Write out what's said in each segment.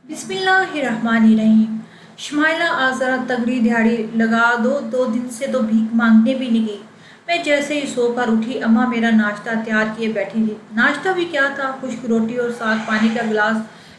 बिस्मिल्लाहिर्रहमानिर्रहीम। शमाइला आज ज़रा तगड़ी दिहाड़ी लगा दो दिन से तो भीख मांगने भी नहीं गई। मैं जैसे ही सोकर उठी अम्मा मेरा नाश्ता तैयार किए बैठी थी। नाश्ता भी क्या था, खुश्क रोटी और साथ पानी का गिलास।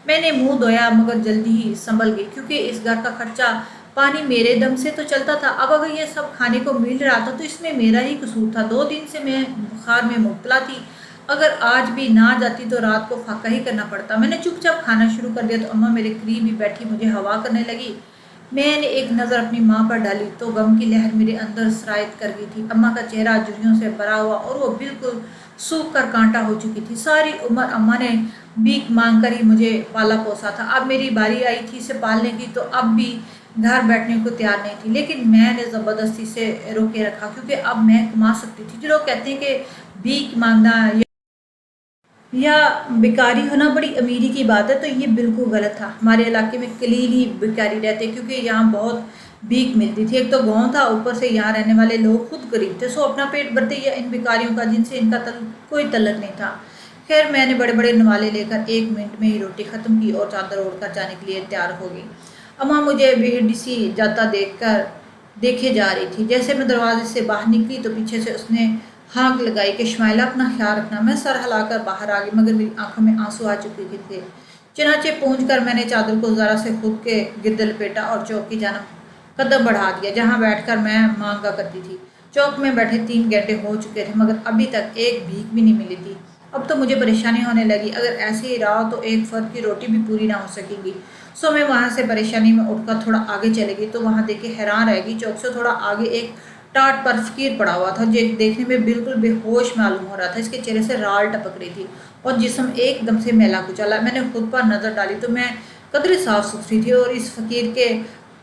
मैंने मुंह धोया मगर जल्दी ही संभल गई क्योंकि इस घर का खर्चा पानी मेरे दम से तो चलता था। अब अगर ये सब खाने को मिल रहा था तो इसमें मेरा ही कसूर था। 2 दिन से मैं बुखार में मुब्तला थी। अगर आज भी ना जाती तो रात को फाका ही करना पड़ता। मैंने चुपचाप खाना शुरू कर दिया तो अम्मा मेरे करीब ही बैठी मुझे हवा करने लगी। मैंने एक नज़र अपनी माँ पर डाली तो गम की लहर मेरे अंदर सरायत कर गई थी। अम्मा का चेहरा झुर्रियों से भरा हुआ और वो बिल्कुल सूख कर कांटा हो चुकी थी। सारी उम्र अम्मा ने भीख मांग कर ही मुझे पाला पोसा था। अब मेरी बारी आई थी इसे पालने की तो अब भी घर बैठने को तैयार नहीं थी, लेकिन मैंने ज़बरदस्ती से रोके रखा क्योंकि अब मैं कमा सकती थी। जो लोग कहते हैं कि भीख मांगना या बेकारी होना बड़ी अमीरी की बात है, तो ये बिल्कुल गलत था। हमारे इलाके में कलील ही बेकारी रहते क्योंकि यहाँ बहुत भीख मिलती थी। एक तो गांव था, ऊपर से यहाँ रहने वाले लोग खुद गरीब थे, सो अपना पेट भरते या इन बेकारियों का जिनसे इनका कोई तल्लक नहीं था। खैर मैंने बड़े बड़े नवाले लेकर 1 मिनट में ही रोटी ख़त्म की और चादर ओढ़कर जाने के लिए तैयार हो गई। अम्मा मुझे बेहद सी जाता देखे जा रही थी। जैसे मैं दरवाजे से बाहर निकली तो पीछे से उसने हाँक लगाई कि शमाइला अपना ख्याल रखना। मैं सर हिलाकर बाहर आ गई मगर मेरी आंखों में आंसू आ चुके थे। चनाचे पहुंचकर मैंने चादर को ज़रा से खुद के गिरद लपेटा और चौक की जानब कदम बढ़ा दिया जहां बैठकर मैं मांगा करती थी। चौक में बैठे 3 घंटे हो चुके थे मगर अभी तक एक भीख भी नहीं मिली थी। अब तो मुझे परेशानी होने लगी, अगर ऐसे ही रहा तो एक फर्द की रोटी भी पूरी ना हो सकेगी। सो मैं वहाँ से परेशानी में उठकर थोड़ा आगे चलेगी तो वहाँ देखे हैरान रहेगी, चौक से थोड़ा आगे एक टाट पर फकीर पड़ा हुआ था जो देखने में बिल्कुल बेहोश मालूम हो रहा था। इसके चेहरे से राल टपक रही थी और जिस्म एकदम से मैला कुचला। मैंने खुद पर नज़र डाली तो मैं कदरे साफ सुथरी थी और इस फकीर के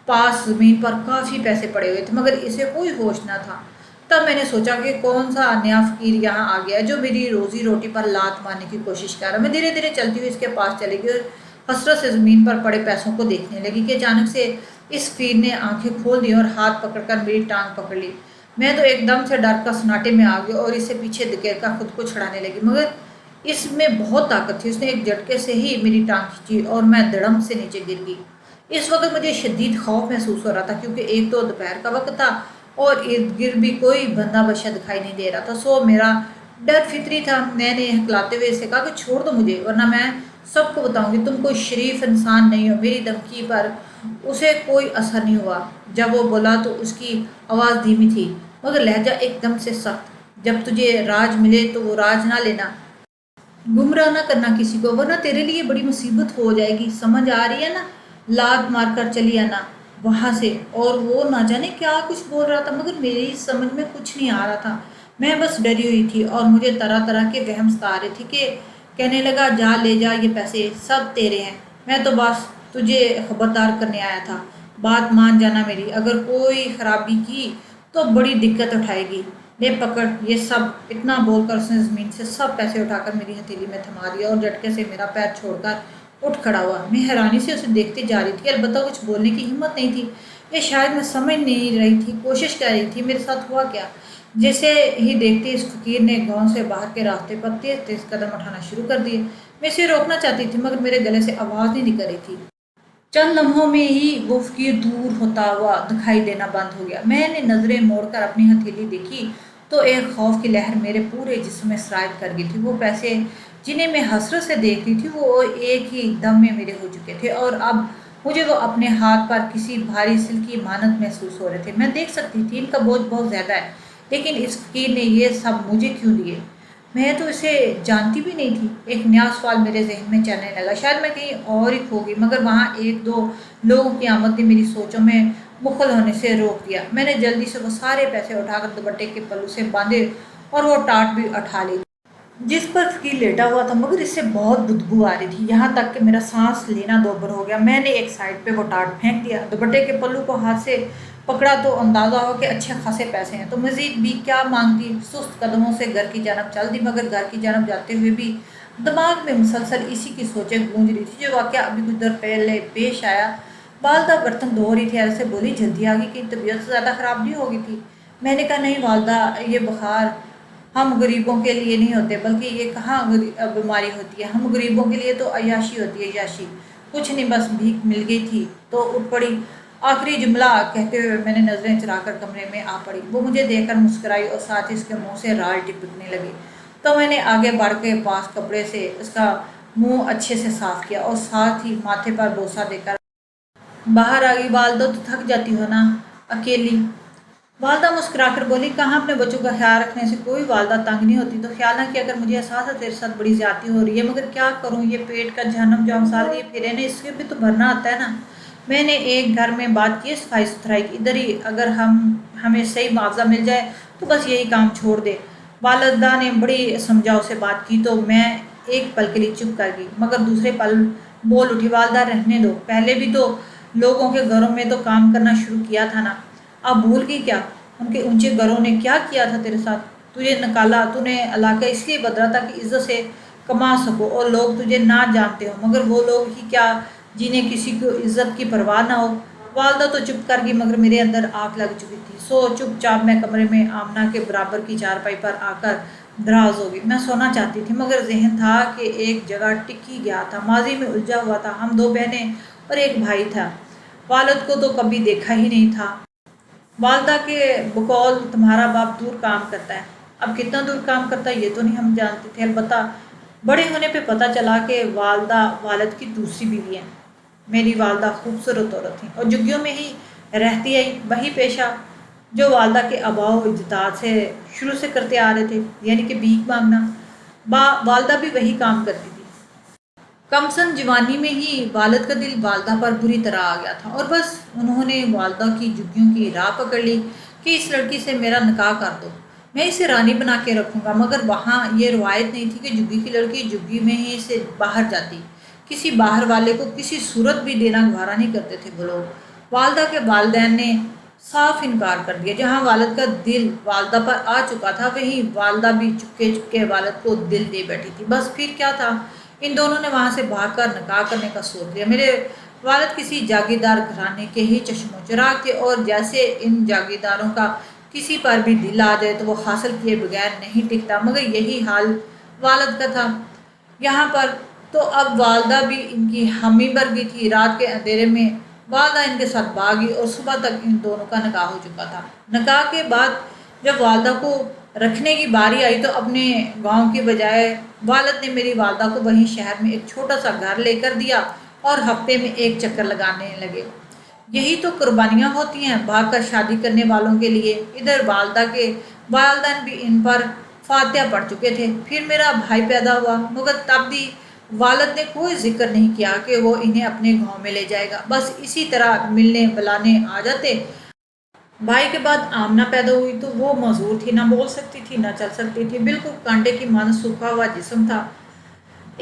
पास ज़मीन पर काफ़ी पैसे पड़े हुए थे मगर इसे कोई होश ना था। तब मैंने सोचा कि कौन सा नया फकीर यहाँ आ गया जो मेरी रोज़ी रोटी पर लात मारने की कोशिश कर रहा। मैं धीरे धीरे चलती हुई इसके पास चली गई और हसरत से ज़मीन पर पड़े पैसों को देखने लगी कि अचानक से इस फकीर ने आंखें खोल दी और हाथ पकड़कर मेरी टांग पकड़ ली। मैं तो एकदम से डर कर सन्नाटे में आ गई और इसे पीछे धकेल कर खुद को छुड़ाने लगी मगर इसमें बहुत ताकत थी। उसने एक झटके से ही मेरी टांग खींची और मैं धड़म से नीचे गिर गई। इस वक्त मुझे शदीद खौफ महसूस हो रहा था क्योंकि एक तो दोपहर का वक्त था और इर्द गिर्द भी कोई बंदा बच्चा दिखाई नहीं दे रहा था। सो मेरा डर फितरी था। मैंने हकलाते हुए इसे कहा कि छोड़ दो मुझे वरना मैं सबको बताऊंगी तुम कोई शरीफ इंसान नहीं हो। मेरी धमकी पर उसे कोई असर नहीं हुआ। जब वो बोला तो उसकी आवाज़ धीमी थी मगर लहजा एकदम से सख्त। जब तुझे राज मिले तो वो राज ना लेना, गुमराह ना करना किसी को वरना तेरे लिए बड़ी मुसीबत हो जाएगी, समझ आ रही है ना। लात मार कर चली आना वहाँ से। और वो ना जाने क्या कुछ बोल रहा था मगर मेरी समझ में कुछ नहीं आ रहा था। मैं बस डरी हुई थी और मुझे तरह तरह के वहम सता रहे थे कि कहने लगा जा ले जा, ये पैसे सब तेरे हैं, मैं तो बस तुझे खबरदार करने आया था, बात मान जाना मेरी, अगर कोई खराबी की तो बड़ी दिक्कत उठाएगी। ले पकड़ ये सब। इतना बोलकर उसने ज़मीन से सब पैसे उठाकर मेरी हथेली में थमा दिया और झटके से मेरा पैर छोड़कर उठ खड़ा हुआ। मैं हैरानी से उसे देखते जा रही थी, अलबत्ता कुछ बोलने की हिम्मत नहीं थी। ये शायद मैं समझ नहीं रही थी, कोशिश कर रही थी मेरे साथ हुआ क्या। जैसे ही देखते इस फकीर ने गांव से बाहर के रास्ते पर तेज तेज कदम उठाना शुरू कर दिए। मैं इसे रोकना चाहती थी मगर मेरे गले से आवाज़ नहीं निकल रही थी। चंद लम्हों में ही वो फकीर दूर होता हुआ दिखाई देना बंद हो गया। मैंने नज़रें मोड़कर अपनी हथेली देखी तो एक खौफ की लहर मेरे पूरे जिस्म में सरायत कर गई थी। वो पैसे जिन्हें मैं हसरत से देख रही थी वो एक ही दम में मेरे हो चुके थे और अब मुझे वो अपने हाथ पर किसी भारी सिल की मानत महसूस हो रहे थे। मैं देख सकती थी इनका बोझ बहुत ज़्यादा है, लेकिन इस फकीर ने ये सब मुझे क्यों दिए। मैं तो इसे जानती भी नहीं थी। एक नया सवाल मेरे जहन में चलने लगा, शायद मैं कहीं और ही खो गई मगर वहाँ एक दो लोगों की आमद ने मेरी सोचों में मुखल होने से रोक दिया। मैंने जल्दी से वो सारे पैसे उठाकर दुपट्टे के पल्लू से बांधे और वो टाट भी उठा ली जिस पर फकीर लेटा हुआ था मगर इससे बहुत बदबू आ रही थी, यहाँ तक कि मेरा सांस लेना दोबर हो गया। मैंने एक साइड पे वो टाट फेंक दिया, दुपट्टे के पल्लू को हाथ से पकड़ा तो अंदाज़ा हो कि अच्छे खासे पैसे हैं, तो मज़ीद भी क्या मांगती। सुस्त कदमों से घर की जानब चल दी मगर घर की जानब जाते हुए भी दिमाग में मुसलसल इसी की सोचें गूंज रही थी जो वाक़या अभी कुछ देर पहले पेश आया। वालदा बर्तन धो रही थी, ऐसे बोली जल्दी आ गई कि तबीयत ज़्यादा ख़राब नहीं हो गई थी। मैंने कहा नहीं वालदा, ये बुखार हम गरीबों के लिए नहीं होते, बल्कि ये कहाँ बीमारी होती है, हम गरीबों के लिए तो अय्याशी होती है, अय्याशी। कुछ नहीं, बस भीख मिल गई थी तो उठ पड़ी। आखिरी जुमला कहते हुए मैंने नज़रें चुराकर कमरे में आ पड़ी। वो मुझे देखकर मुस्कुराई और साथ ही उसके मुंह से राल टपकने लगी। तो मैंने आगे बढ़ के पास कपड़े से उसका मुंह अच्छे से साफ किया और साथ ही माथे पर बोसा देकर बाहर आ गई। वालदा, तो थक जाती हो ना अकेली? वालदा मुस्कुराकर बोली, कहाँ अपने बच्चों का ख्याल रखने से कोई वालदा तंग नहीं होती। तो ख्याल ना कि अगर मुझे एहसास है तेरे साथ बड़ी ज्यादती हो रही है, मगर क्या करूँ, ये पेट का जहन्नम जो हम साल दिए फिरे ना, इसके भी तो भरना आता है ना। मैंने एक घर में बात की है सफाई सुथराई की, इधर ही अगर हमें सही मुआवजा मिल जाए तो बस यही काम छोड़ दे। वालदा ने बड़ी समझाओ से बात की तो मैं एक पल के लिए चुप कर गई, मगर दूसरे पल बोल उठी, वालदा रहने दो, पहले भी तो लोगों के घरों में तो काम करना शुरू किया था ना। अब भूल गई क्या? उनके ऊंचे घरों ने क्या किया था तेरे साथ? तुझे निकाला, तूने इलाका इसलिए बदला था कि इज्जत से कमा सको और लोग तुझे ना जानते हो, मगर वो लोग ही क्या जिन्हें किसी को इज्जत की परवाह ना हो। वालदा तो चुप कर गई, मगर मेरे अंदर आग लग चुकी थी। सो चुपचाप मैं कमरे में आमना के बराबर की चारपाई पर आकर दराज हो गई। मैं सोना चाहती थी, मगर जहन था कि एक जगह टिक ही गया था, माजी में उलझा हुआ था। हम दो बहनें और एक भाई था। वालिद को तो कभी देखा ही नहीं था। वालदा के बकौल तुम्हारा बाप दूर काम करता है। अब कितना दूर काम करता है ये तो नहीं हम जानते थे। अलबत्ता बड़े होने पे पता चला कि वालदा वालिद की दूसरी बीवी है। मेरी वालदा खूबसूरत औरत थी और झुग्गियों में ही रहती आई। वही पेशा जो वालदा के आबाओ इजदाद से शुरू से करते आ रहे थे, यानी कि भीख मांगना। वालदा भी वही काम करती थी। कमसन जवानी में ही वालिद का दिल वालदा पर बुरी तरह आ गया था और बस उन्होंने वालदा की झुग्गियों की राह पकड़ ली कि इस लड़की से मेरा निकाह कर दो, मैं इसे रानी बना के रखूंगा। मगर वहाँ ये रवायत नहीं थी कि झुग्गी की लड़की झुग्गी में ही से बाहर जाती। किसी बाहर वाले को किसी सूरत भी देना गवारा नहीं करते थे वो लोग। वालदा के वालदैन ने साफ इनकार कर दिया। जहाँ वालिद का दिल वालदा पर आ चुका था, वहीं वालदा भी चुपके चुपके वालिद को दिल दे बैठी थी। बस फिर क्या था, इन दोनों ने वहाँ से भागकर निकाह करने का सोच लिया। मेरे वालिद किसी जागीरदार घराने के ही चश्मो चिराग थे और जैसे इन जागीरदारों का किसी पर भी दिल आ जाए तो वो हासिल किए बगैर नहीं टिकता, मगर यही हाल वालिद का था यहाँ पर। तो अब वालदा भी इनकी हामी भर गई थी। रात के अंधेरे में वालदा इनके साथ भागी और सुबह तक इन दोनों का निकाह हो चुका था। निकाह के बाद जब वालदा को रखने की बारी आई तो अपने गांव के बजाय वालिद ने मेरी वालदा को वहीं शहर में एक छोटा सा घर लेकर दिया और हफ्ते में एक चक्कर लगाने लगे। यही तो कुर्बानियाँ होती हैं भागकर शादी करने वालों के लिए। इधर वालदा के वालदैन भी इन पर फातिहा पढ़ चुके थे। फिर मेरा भाई पैदा हुआ, मगर तब भी वालिद ने कोई जिक्र नहीं किया कि वो इन्हें अपने गांव में ले जाएगा। बस इसी तरह मिलने बुलाने आ जाते। भाई के बाद आमना पैदा हुई तो वो मजूर थी, ना बोल सकती थी ना चल सकती थी, बिल्कुल कांटे की मानो सूखा हुआ जिस्म था।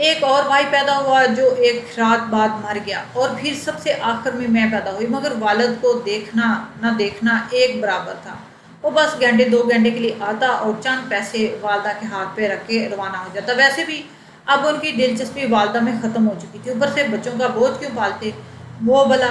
एक और भाई पैदा हुआ जो एक रात बाद मर गया और फिर सबसे आखिर में मैं पैदा हुई, मगर वालिद को देखना ना देखना एक बराबर था। वो बस घंटे दो घंटे के लिए आता और चंद पैसे वालदा के हाथ पे रख के रवाना हो जाता। वैसे भी अब उनकी दिलचस्पी वालदा में ख़त्म हो चुकी थी, ऊपर से बच्चों का बोझ क्यों पालते वो भला।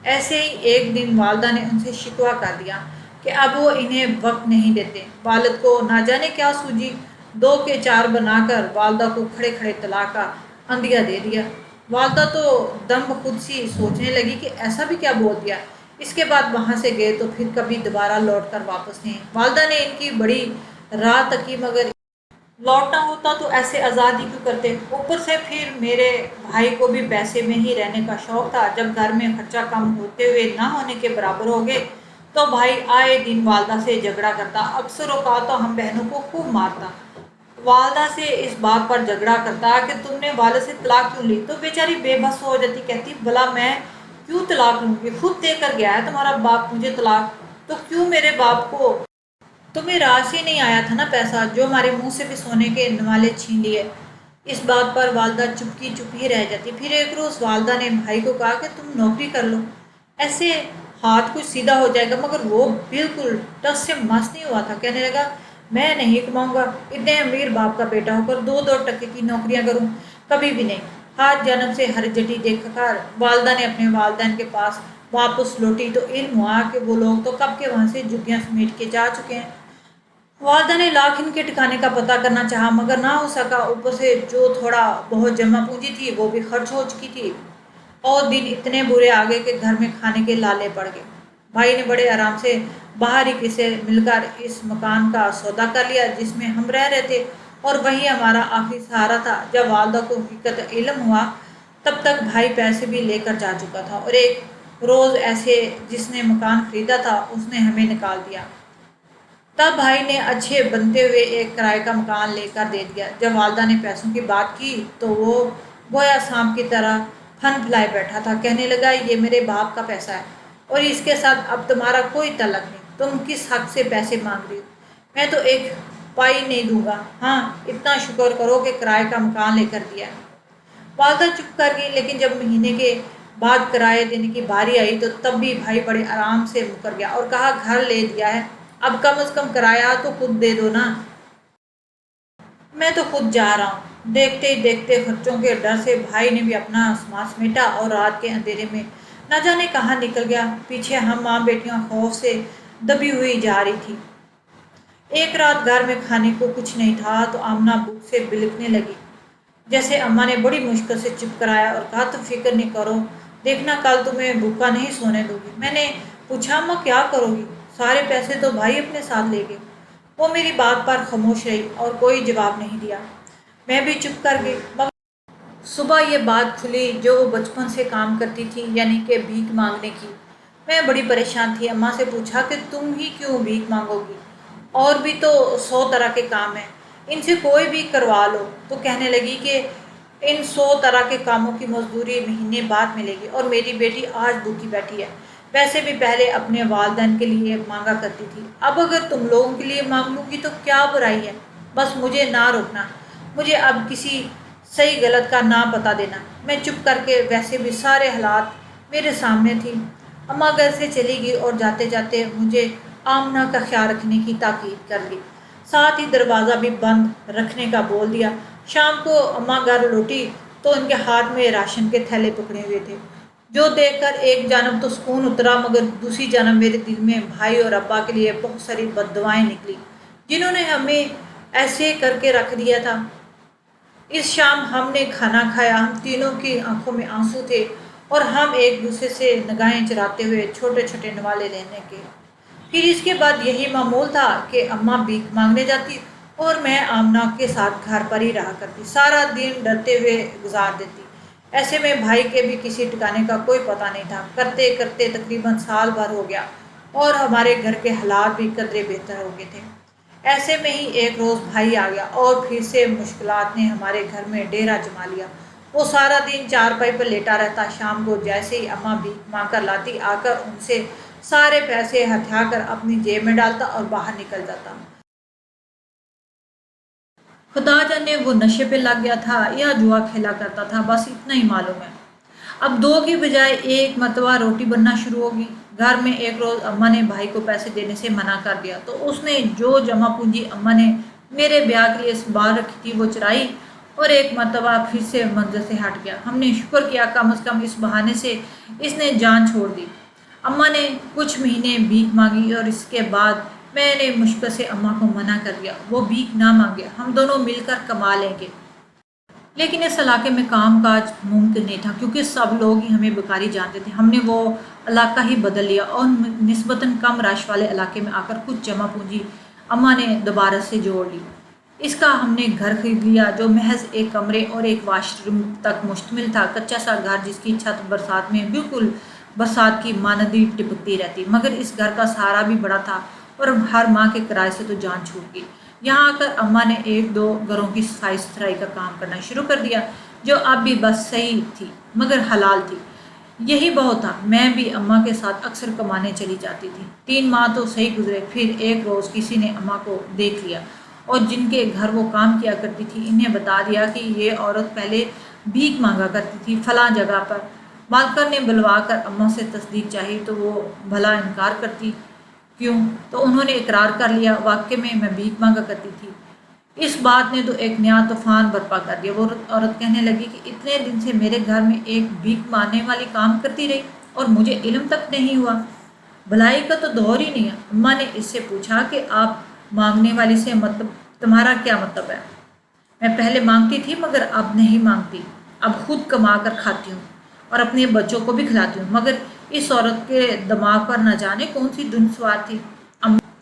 ऐसे ही एक दिन वालदा ने उनसे शिकवा कर दिया कि अब वो इन्हें वक्त नहीं देते। वालिद को ना जाने क्या सूझी, दो के चार बनाकर वालदा को खड़े खड़े तलाक का अंदिया दे दिया। वालदा तो दम खुद सी सोचने लगी कि ऐसा भी क्या बोल दिया। इसके बाद वहाँ से गए तो फिर कभी दोबारा लौट कर वापस नहीं। वालदा ने इनकी बड़ी राह तकी, मगर लौटना होता तो ऐसे आज़ाद ही क्यों करते। ऊपर से फिर मेरे भाई को भी पैसे में ही रहने का शौक था। जब घर में खर्चा कम होते हुए ना होने के बराबर हो गए तो भाई आए दिन वालदा से झगड़ा करता। अक्सर औकात तो हम बहनों को खूब मारता। वालदा से इस बात पर झगड़ा करता कि तुमने वालिद से तलाक क्यों ली, तो बेचारी बेबस हो जाती, कहती भला मैं क्यों तलाक लूँगी, खुद देकर गया है तुम्हारा बाप मुझे तलाक, तो क्यों मेरे बाप को तुम्हें राज से नहीं आया था ना पैसा जो हमारे मुंह से भी सोने के नवाले छीन लिए। इस बात पर वालदा चुप ही रह जाती। फिर एक रोज़ वालदा ने भाई को कहा कि तुम नौकरी कर लो, ऐसे हाथ कुछ सीधा हो जाएगा। मगर वो बिल्कुल टस से मस नहीं हुआ था। कहने लगा मैं नहीं कमाऊंगा, इतने अमीर बाप का बेटा होकर दो दो टके की नौकरियां करूं, कभी भी नहीं। हाथ जन्म से हर जटी देखकर वालदा ने अपने वालदैन के पास वापस लौटी तो इल्म हुआ कि वो लोग तो कब के वहाँ से जुतियाँ समेट के जा चुके हैं। वालदा ने लाख इनके ठिकाने का पता करना चाहा, मगर ना हो सका। ऊपर से जो थोड़ा बहुत जमा पूंजी थी वो भी खर्च हो चुकी थी। और दिन इतने बुरे आ गए कि घर में खाने के लाले पड़ गए। भाई ने बड़े आराम से बाहर ही किसे मिलकर इस मकान का सौदा कर लिया जिसमें हम रह रहे थे, और वही हमारा आखिरी सहारा था। जब वालदा को हकीकत इल्म हुआ तब तक भाई पैसे भी लेकर जा चुका था, और एक रोज़ ऐसे जिसने मकान खरीदा था उसने हमें निकाल दिया। तब भाई ने अच्छे बनते हुए एक किराए का मकान लेकर दे दिया। जब वालदा ने पैसों की बात की तो वो गोया सांप की तरह फन फैलाए बैठा था। कहने लगा, ये मेरे बाप का पैसा है और इसके साथ अब तुम्हारा कोई तल्लक नहीं। तुम किस हक से पैसे मांग रही हो? मैं तो एक पाई नहीं दूंगा। हाँ, इतना शुक्र करो कि किराए का मकान लेकर दिया है। वालदा चुप कर गई, लेकिन जब महीने के बाद किराए देने की बारी आई तो तब भी भाई बड़े आराम से मुकर गया और कहा, घर ले दिया है, अब कम से कम किराया तो खुद दे दो ना। मैं तो खुद जा रहा हूँ। देखते ही देखते खर्चों के डर से भाई ने भी अपना सामान समेटा और रात के अंधेरे में न जाने कहाँ निकल गया। पीछे हम माँ बेटियाँ खौफ से दबी हुई जा रही थी। एक रात घर में खाने को कुछ नहीं था तो आमना भूख से बिलखने लगी। जैसे अम्मा ने बड़ी मुश्किल से चुप कराया और कहा, तुम फिक्र नहीं करो, देखना कल तुम्हें भूखा नहीं सोने दूंगी। मैंने पूछा, अम्मा क्या करोगी? सारे पैसे तो भाई अपने साथ ले गए। वो मेरी बात पर खामोश रही और कोई जवाब नहीं दिया। मैं भी चुप कर गई। मगर सुबह ये बात खुली जो वो बचपन से काम करती थी, यानी कि भीख मांगने की। मैं बड़ी परेशान थी। अम्मा से पूछा कि तुम ही क्यों भीख मांगोगी? और भी तो 100 तरह के काम हैं, इनसे कोई भी करवा लो। तो कहने लगी कि इन 100 तरह के कामों की मजदूरी महीने बाद मिलेगी और मेरी बेटी आज भूखी बैठी है। वैसे भी पहले अपने वालदैन के लिए मांगा करती थी, अब अगर तुम लोगों के लिए मांग लूँगी तो क्या बुराई है? बस मुझे ना रोकना, मुझे अब किसी सही गलत का ना बता देना। मैं चुप करके, वैसे भी सारे हालात मेरे सामने थी। अम्मा घर से चली गई और जाते जाते मुझे आमना का ख्याल रखने की ताकीद कर दी। साथ ही दरवाज़ा भी बंद रखने का बोल दिया। शाम को अम्मा घर लौटी तो उनके हाथ में राशन के थैले पकड़े हुए थे, जो देखकर एक जानब तो सुकून उतरा, मगर दूसरी जानब मेरे दिल में भाई और अब्बा के लिए बहुत सारी बद्दुआएं निकली, जिन्होंने हमें ऐसे करके रख दिया था। इस शाम हमने खाना खाया। हम तीनों की आंखों में आंसू थे और हम एक दूसरे से निगाहें चुराते हुए छोटे छोटे नवाले लेने के। फिर इसके बाद यही मामूल था कि अम्मा भीख मांगने जाती और मैं आमना के साथ घर पर ही रहा करती, सारा दिन डरते हुए गुजार देती। ऐसे में भाई के भी किसी ठिकाने का कोई पता नहीं था। करते करते तकरीबन साल भर हो गया और हमारे घर के हालात भी कदरे बेहतर हो गए थे। ऐसे में ही एक रोज़ भाई आ गया और फिर से मुश्किलात ने हमारे घर में डेरा जमा लिया। वो सारा दिन चारपाई पर लेटा रहता। शाम को जैसे ही अम्मा भीख मांग कर लाती, आकर उनसे सारे पैसे हथिया कर अपनी जेब में डालता और बाहर निकल जाता। खुदा जाने वो नशे पे लग गया था या जुआ खेला करता था, बस इतना ही मालूम है। अब दो की बजाय एक मरतबा रोटी बनना शुरू होगी। घर में एक रोज़ अम्मा ने भाई को पैसे देने से मना कर दिया तो उसने जो जमा पूंजी अम्मा ने मेरे ब्याह के लिए संभाल रखी थी वो चुराई और एक मरतबा फिर से मंजिल से हट गया। हमने शुक्र किया, कम से कम इस बहाने से इसने जान छोड़ दी। अम्मा ने कुछ महीने भीख मांगी और इसके बाद मैंने मुश्किल से अम्मा को मना कर दिया। वो भीख ना मांगे, हम दोनों मिलकर कमा लेंगे। लेकिन इस इलाके में काम काज मुमकिन नहीं था क्योंकि सब लोग ही हमें बेकारी जानते थे। हमने वो इलाका ही बदल लिया और निस्बतन कम रश वाले इलाके में आकर कुछ जमा पूंजी अम्मा ने दोबारा से जोड़ ली। इसका हमने घर खरीद लिया जो महज एक कमरे और एक वाशरूम तक मुश्तमिल था। कच्चा सा घर जिसकी छत बरसात में बिल्कुल बरसात की मानदी टिपकती रहती, मगर इस घर का सहारा भी बड़ा था और हर माह के किराए से तो जान छूट गई। यहाँ आकर अम्मा ने एक दो घरों की सफाई सुथराई का काम करना शुरू कर दिया, जो अब भी बस सही थी मगर हलाल थी। यही बहुत था। मैं भी अम्मा के साथ अक्सर कमाने चली जाती थी। 3 माह तो सही गुजरे। फिर एक रोज़ किसी ने अम्मा को देख लिया और जिनके घर वो काम किया करती थी इन्हें बता दिया कि ये औरत पहले भीख मांगा करती थी फलां जगह पर। मालकर ने बुलवा कर अम्मा से तस्दीक चाही तो वो भला इनकार करती क्यों, तो उन्होंने इकरार कर लिया, वाकई में मैं भीख मांगा करती थी। इस बात ने तो एक नया तूफान बर्पा कर दिया। वो औरत कहने लगी कि इतने दिन से मेरे घर में एक भीख मांगने वाली काम करती रही और मुझे इल्म तक नहीं हुआ। भलाई का तो दौर ही नहीं है। अम्मा ने इससे पूछा कि आप मांगने वाली से मतलब तुम्हारा क्या मतलब है? मैं पहले मांगती थी मगर अब नहीं मांगती, अब खुद कमा कर खाती हूँ। और अपने बच्चों को भी खिलाती हूँ, मगर इस औरत के दिमाग पर न जाने कौन सी धुन सवार थी।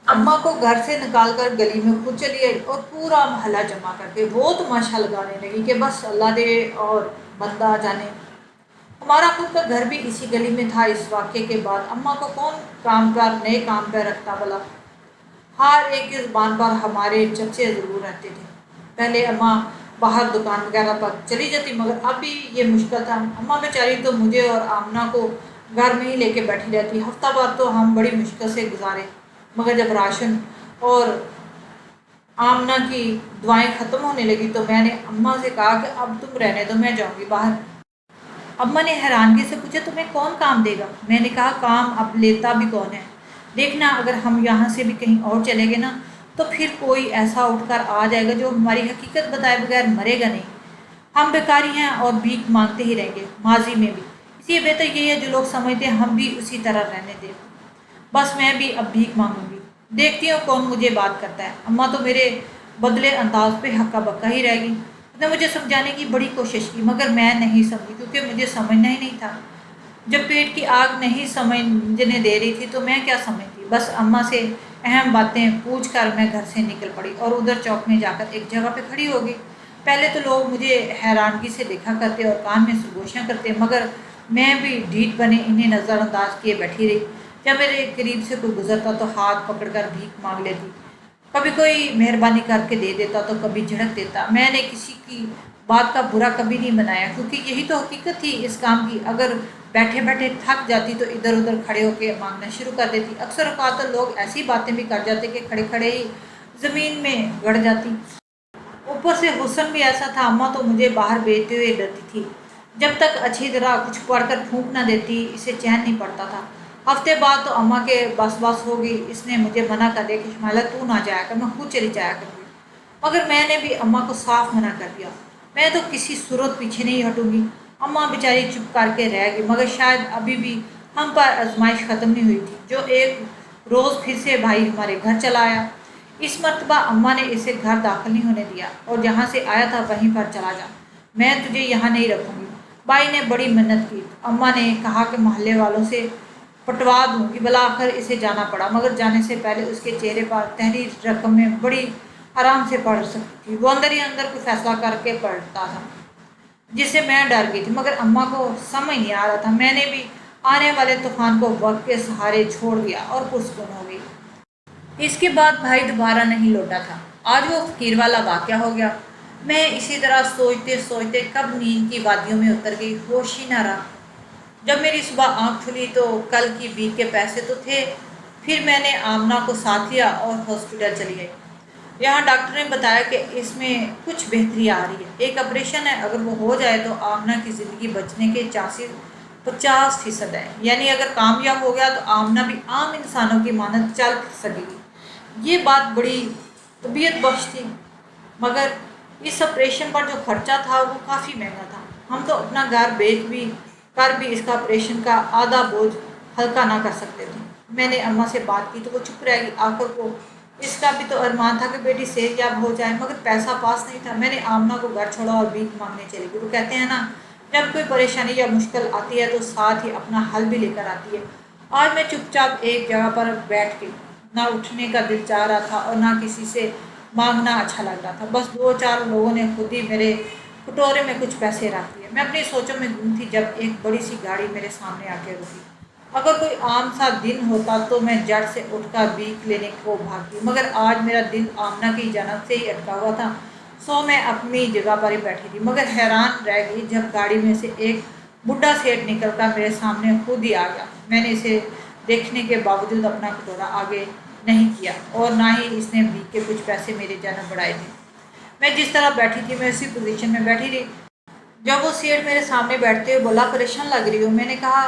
अम्मा को घर से निकाल कर गली में खुद चली आई और पूरा मोहल्ला जमा करके वो तमाशा लगाने लगी कि बस अल्लाह दे और बंदा जाने। हमारा खुद का घर भी इसी गली में था। इस वाक़े के बाद अम्मा को कौन काम पर नए काम पर रखता भला। हर एक की ज़ुबान पर हमारे चर्चे ज़रूर रहते थे। पहले अम्मा बाहर दुकान वगैरह पर चली जाती, मगर अब भी ये मुश्किल था। अम्मा बेचारी तो मुझे और आमना को घर में ही लेके बैठी रहती। हफ्ता भर तो हम बड़ी मुश्किल से गुजारे, मगर जब राशन और आमना की दुआएं ख़त्म होने लगी तो मैंने अम्मा से कहा कि अब तुम रहने दो, मैं जाऊंगी बाहर। अम्मा ने हैरानगी से पूछा, तुम्हें कौन काम देगा? मैंने कहा, काम अब लेता भी कौन है। देखना, अगर हम यहाँ से भी कहीं और चले गए ना, तो फिर कोई ऐसा उठकर आ जाएगा जो हमारी हकीकत बताए बगैर मरेगा नहीं। हम बेकारी हैं और भीख मांगते ही रहेंगे, माजी में भी। इसलिए बेहतर ये है जो लोग समझते हैं हम भी उसी तरह रहने दें। बस मैं भी अब भीख मांगूंगी, देखती हूँ कौन मुझे बात करता है। अम्मा तो मेरे बदले अंदाज पे हक्का बक्का ही रह गई। उसने मुझे समझाने की बड़ी कोशिश की, मगर मैं नहीं समझी, क्योंकि मुझे समझना ही नहीं था। जब पेट की आग नहीं समझने दे रही थी तो मैं क्या समझती। बस अम्मा से अहम बातें पूछ कर मैं घर से निकल पड़ी और उधर चौक में जाकर एक जगह पे खड़ी हो गई। पहले तो लोग मुझे हैरानगी से देखा करते और कान में सरगोशियाँ करते, मगर मैं भी ढीठ बने इन्हें नज़रअंदाज किए बैठी रही। जब मेरे करीब से कोई गुजरता तो हाथ पकड़कर भीख मांग लेती। कभी कोई मेहरबानी करके दे देता तो कभी झिड़क देता। मैंने किसी की बात का बुरा कभी नहीं बनाया, क्योंकि यही तो हकीकत थी इस काम की। अगर बैठे बैठे थक जाती तो इधर उधर खड़े होकर मांगना शुरू कर देती। अक्सर औकात तो लोग ऐसी बातें भी कर जाते कि खड़े खड़े ही ज़मीन में गड़ जाती। ऊपर से हुस्न भी ऐसा था, अम्मा तो मुझे बाहर भेजते हुए डरती थी। जब तक अच्छी तरह कुछ पढ़कर फूंक ना देती इसे चैन नहीं पड़ता था। हफ्ते बाद तो अम्मा के बस बस हो गई। इसने मुझे मना कर दिया कि शुमाइला तू ना जाया कर, मैं खुद चली जाया करूँगी। मगर मैंने भी अम्मा को साफ मना कर दिया, मैं तो किसी सूरत पीछे नहीं हटूंगी। अम्मा बेचारी चुप करके रह गई, मगर शायद अभी भी हम पर आजमाइश ख़त्म नहीं हुई थी। जो एक रोज़ फिर से भाई हमारे घर चला आया। इस मर्तबा अम्मा ने इसे घर दाखिल नहीं होने दिया और जहाँ से आया था वहीं पर चला जा, मैं तुझे यहाँ नहीं रखूँगी। भाई ने बड़ी मिन्नत की। अम्मा ने कहा कि मोहल्ले वालों से पटवा दूँगी। भला आखिर इसे जाना पड़ा, मगर जाने से पहले उसके चेहरे पर तहरीर रकम में बड़ी आराम से पढ़ सकती थी। वो अंदर ही अंदर कोई फैसला करके पढ़ता था, जिससे मैं डर गई थी, मगर अम्मा को समझ नहीं आ रहा था। मैंने भी आने वाले तूफान को वक्त के सहारे छोड़ दिया और पुरसकून हो गई। इसके बाद भाई दोबारा नहीं लौटा था। आज वो फकीर वाला वाक़या हो गया। मैं इसी तरह सोचते सोचते कब नींद की वादियों में उतर गई, होश ही ना रहा। जब मेरी सुबह आँख खुली तो कल की भीख के पैसे तो थे। फिर मैंने आमना को साथ लिया और हॉस्पिटल चली गई। यहाँ डॉक्टर ने बताया कि इसमें कुछ बेहतरी आ रही है। एक ऑपरेशन है, अगर वो हो जाए तो आमना की ज़िंदगी बचने के चांसेस 50% है। यानी अगर कामयाब हो गया तो आमना भी आम इंसानों की मानद चल फिर सकेगी। ये बात बड़ी तबीयत बख्श थी, मगर इस ऑपरेशन पर जो खर्चा था वो काफ़ी महंगा था। हम तो अपना घर बेच भी कर भी इसका ऑपरेशन का आधा बोझ हल्का ना कर सकते थे। मैंने अम्मा से बात की तो वो चुप रह गई। आखिर को इसका भी तो अरमान था कि बेटी सेहतयाब हो जाए, मगर पैसा पास नहीं था। मैंने आमना को घर छोड़ा और भीख मांगने चली गई। वो कहते हैं ना, जब कोई परेशानी या मुश्किल आती है तो साथ ही अपना हल भी लेकर आती है। आज मैं चुपचाप एक जगह पर बैठ के, ना उठने का दिल चाह रहा था और ना किसी से मांगना अच्छा लग रहा था। बस 2-4 लोगों ने खुद ही मेरे कटोरे में कुछ पैसे रख दिए। मैं अपनी सोचों में गुम थी जब एक बड़ी सी गाड़ी मेरे सामने आके रुकी। अगर कोई आम सा दिन होता तो मैं जड़ से उठकर भीख लेने को भागी, मगर आज मेरा दिल आमना की जन्नत से ही अटका हुआ था। सो मैं अपनी जगह पर ही बैठी थी, मगर हैरान रह गई जब गाड़ी में से एक बुढ़ा सेठ निकलकर मेरे सामने खुद ही आ गया। मैंने इसे देखने के बावजूद अपना कटोरा आगे नहीं किया और ना ही इसने भीख के कुछ पैसे मेरे जान बढ़ाए थे। मैं जिस तरह बैठी थी मैं उसी पोजीशन में बैठी रही। जब वो सेठ मेरे सामने बैठते हुए बोला, परेशान लग रही हो? मैंने कहा,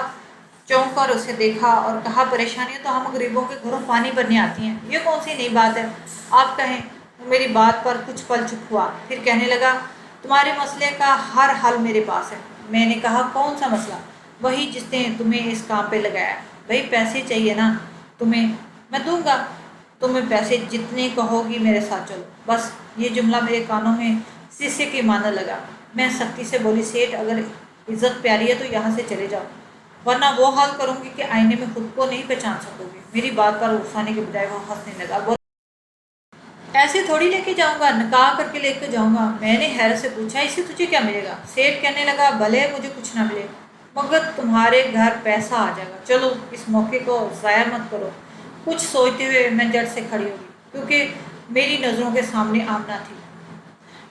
चौंक कर उसे देखा और कहा, परेशानियाँ तो हम गरीबों के घरों पानी भरने आती हैं, ये कौन सी नई बात है? आप कहें। वो मेरी बात पर कुछ पल चुप हुआ, फिर कहने लगा, तुम्हारे मसले का हर हल मेरे पास है। मैंने कहा, कौन सा मसला? वही जिसने तुम्हें इस काम पे लगाया। भाई पैसे चाहिए ना तुम्हें, मैं दूंगा। तुम्हें पैसे जितने कहोगी मेरे साथ चलो। बस ये जुमला मेरे कानों में शीशे की मानने लगा। मैं सख्ती से बोली, सेठ अगर इज्जत प्यारी है तो यहाँ से चले जाओ, वरना वो हाल करूँगी कि आईने में खुद को नहीं पहचान सकोगे। मेरी बात पर उकसाने के बजाय वो हंसने लगा। ऐसे थोड़ी लेके जाऊंगा, निकाह करके लेके जाऊंगा। मैंने हैरत से पूछा, इससे तुझे क्या मिलेगा? सेठ कहने लगा, भले मुझे कुछ ना मिले, मगर तुम्हारे घर पैसा आ जाएगा। चलो इस मौके को ज़ाया मत करो। कुछ सोचते हुए मैं जड़ से खड़ी हो गई, क्योंकि मेरी नज़रों के सामने आमना थी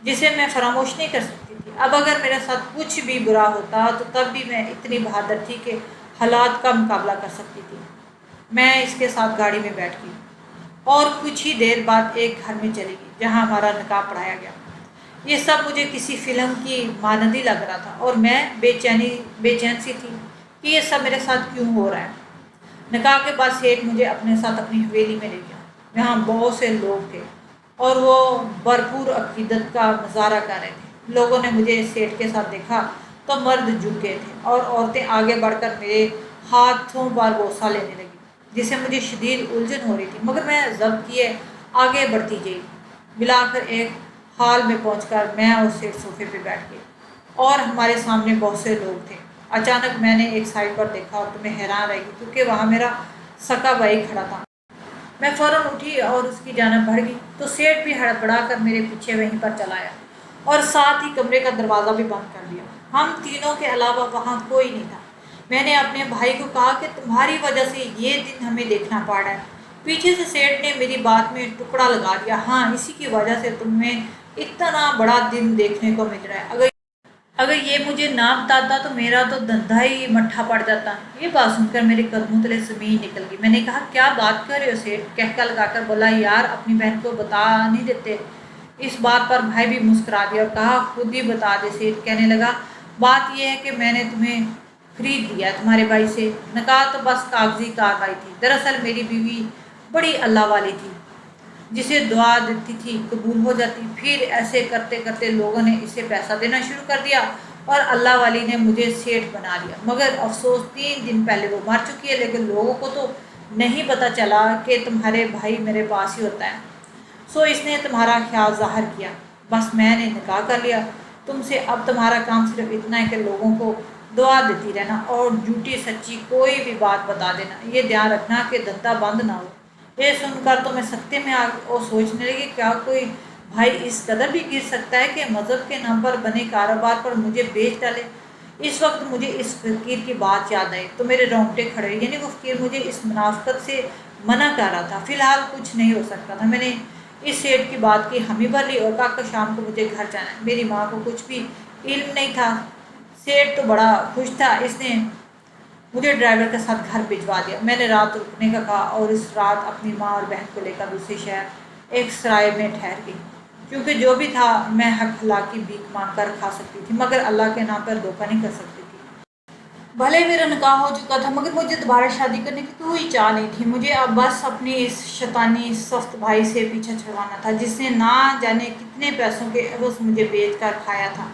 जिसे मैं फरामोश नहीं कर सकती थी। अब अगर मेरे साथ कुछ भी बुरा होता तो तब भी मैं इतनी बहादुर थी कि हालात का मुकाबला कर सकती थी। मैं इसके साथ गाड़ी में बैठ गई और कुछ ही देर बाद एक घर में चली गई जहाँ हमारा निकाह पढ़ाया गया। ये सब मुझे किसी फिल्म की मानंदी लग रहा था और मैं बेचैन सी थी कि ये सब मेरे साथ क्यों हो रहा है। निकाह के बाद सेठ मुझे अपने साथ अपनी हवेली में ले गया। यहाँ बहुत से लोग थे और वो भरपूर अकीदत का मुजाहरा कर रहे थे। लोगों ने मुझे सेठ के साथ देखा तो मर्द झुक गए थे और औरतें आगे बढ़कर मेरे हाथों पर बोसा लेने लगी, जिससे मुझे शदीद उलझन हो रही थी, मगर मैं ज़ब्त किए आगे बढ़ती गई। मिलाकर एक हाल में पहुंचकर मैं और सेठ सोफे पे बैठ गए और हमारे सामने बहुत से लोग थे। अचानक मैंने एक साइड पर देखा और तुम्हें हैरान रहेगी, क्योंकि वहाँ मेरा सका भाई खड़ा था। मैं फ़ौरन उठी और उसकी जानब बढ़ गई तो सेठ भी हड़बड़ा कर मेरे पीछे वहीं पर चला आया और साथ ही कमरे का दरवाज़ा भी बंद कर दिया। हम तीनों के अलावा वहाँ कोई नहीं था। मैंने अपने भाई को कहा कि तुम्हारी वजह से ये दिन हमें देखना पड़ रहा है। पीछे से सेठ ने मेरी बात में टुकड़ा लगा दिया, हाँ इसी की वजह से तुम्हें इतना बड़ा दिन देखने को मिल रहा है। अगर ये मुझे ना बताता तो मेरा तो धंधा ही मट्ठा पड़ जाता। ये बात सुनकर मेरे कदमों तले ज़मीन निकल गई। मैंने कहा, क्या बात कर रहे हो सेठ? कहका लगाकर बोला, यार अपनी बहन को बता नहीं देते। इस बात पर भाई भी मुस्कुरा दिया और कहा, खुद ही बता दे। सेठ कहने लगा, बात यह है कि मैंने तुम्हें खरीद लिया तुम्हारे भाई से। निकाह तो बस कागजी कार्रवाई थी। दरअसल मेरी बीवी बड़ी अल्लाह वाली थी, जिसे दुआ देती थी कबूल हो जाती। फिर ऐसे करते करते लोगों ने इसे पैसा देना शुरू कर दिया और अल्लाह वाली ने मुझे सेठ बना लिया। मगर अफसोस 3 दिन पहले वो मर चुकी है, लेकिन लोगों को तो नहीं पता चला कि तुम्हारे भाई मेरे पास ही होता है। सो इसने तुम्हारा ख्याल ज़ाहिर किया, बस मैंने निकाह कर लिया तुमसे। अब तुम्हारा काम सिर्फ इतना है कि लोगों को दुआ देती रहना और झूठी सच्ची कोई भी बात बता देना। ये ध्यान रखना कि धंधा बंद ना हो। ये सुनकर तो मैं सख्ते में आ और सोचने लगी, क्या कोई भाई इस कदर भी गिर सकता है कि मज़हब के नाम पर बने कारोबार पर मुझे बेच डाले। इस वक्त मुझे इस फ़कीर की बात याद आई तो मेरे रोंगटे खड़े हुए। यानी वो फ़कीर मुझे इस मुनाफ़िकत से मना कर रहा था। फ़िलहाल कुछ नहीं हो सकता था। मैंने इस सेठ की बात की हामी भर ली और कहा कि शाम को मुझे घर जाना है। मेरी माँ को कुछ भी इल्म नहीं था। सेठ तो बड़ा खुश था, इसने मुझे ड्राइवर के साथ घर भिजवा दिया। मैंने रात रुकने का कहा और इस रात अपनी माँ और बहन को लेकर दूसरे शहर एक सराय में ठहर गई, क्योंकि जो भी था मैं हक हलाल की भीख मांग कर खा सकती थी, मगर अल्लाह के नाम पर धोखा नहीं कर सकती थी। भले मेरा निकाह हो चुका था, मगर मुझे दोबारा शादी करने की कोई चाह नहीं थी। मुझे अब बस अपने इस शैतानी सख्त भाई से पीछा छुड़वाना था, जिसने ना जाने कितने पैसों के एवज मुझे बेच कर खाया था।